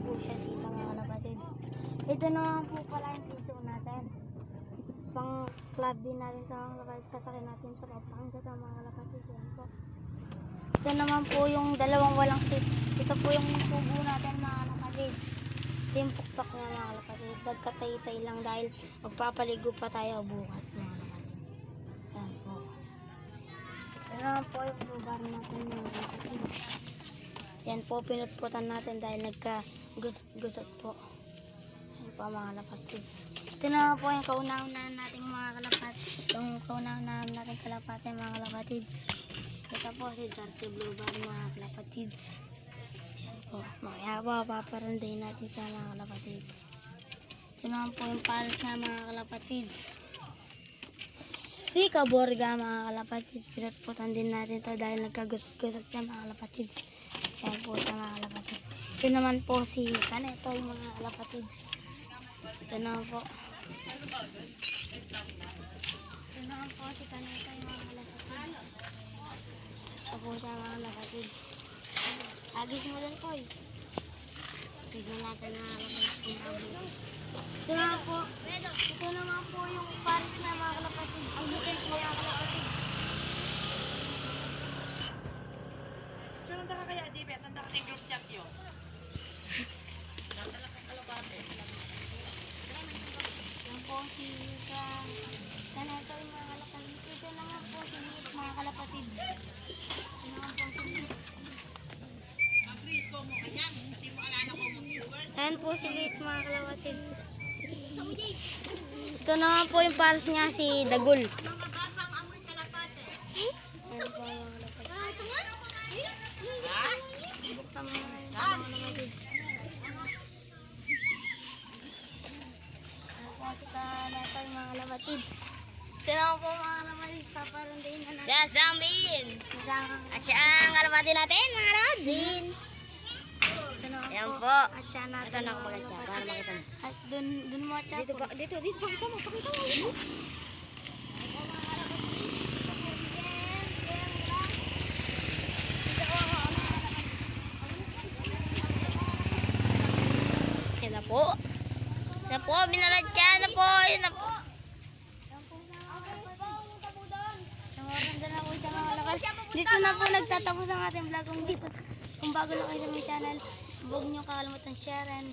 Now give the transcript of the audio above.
po siya dito mga kalapatid. Ito naman po pala yung piso natin. Pang club din natin sa mga kalapatid. Sasakyan natin sa Pampanga sa mga kalapatid. Yan po. Ito naman po yung dalawang walang seat. Ito po yung tubo natin mga kalapatid. Ito yung puktok niya mga kalapatid. Nagkatay-tay lang dahil magpapaligo pa tayo bukas mga kalapatid. Yan po. Ito naman po yung lugar natin mga kalapatid. Yan po, pinutputan natin dahil nagka-gusot po. Yan po mga kalapatid. Ito naman po yung kauna-unahan natin mga kalapatid. Yung kauna-unahan natin kalapatid mga kalapatid. Ito po si Darty Blue Bar mga kalapatid. Yan po, mamaya po paparandayin natin sa mga kalapatid. Ito naman po yung palas na mga kalapatid. Si Kaborga mga kalapatid. Pinutputan din natin ito dahil nagkagusot siya mga kalapatid. Yan po sa mga kalapatid. Ito naman po si Kaneto yung mga kalapatid. Ito naman po. Ito naman po si Kaneto yung mga kalapatid. Ito po siya mga kalapatid. Agis mo din po eh. Tignan natin mga kalapatid. Ito naman po. Ito naman po yung paris na mga kalapatid. Ang butil po mga kalapatid. Saan ka kaya, Dibe? Saan ka group chat yun? Nandala kang kalabate. Yan po si Kaneto yung mga kalapatid. Ito naman po si Nate mga kalapatid. Ito naman po si Nate. Ang Chris ko mo kanyan. Kasi mo alala ko mo viewers. Ayan po si Nate mga kalapatid. Ito naman po yung pares niya si Dagul. Ayan po mga kalapatid. Buksan mo na yun mga kalapatid. Ayan po si Kaneto yung mga kalapatid. Ito naman po mga kalapatid. Paparandayin na natin. Sasamin! Isang At siya ang kalapati natin, mga Rodzin! ito naman Ayan po. po. At siya natin Ito na ako mga mag-atsa, para kalapatid. makita mo. At dun mo at siya Dito po. pa, dito, pakita mo, pakita mo. Yan na po. Yan na po, binaladya na po. Yan na po. Nangoranda na po siya mga kalapatid. Dito na po nagtatapos ang ating vlog. Kung bago lang kayo sa may channel, huwag niyo kakalimutan share and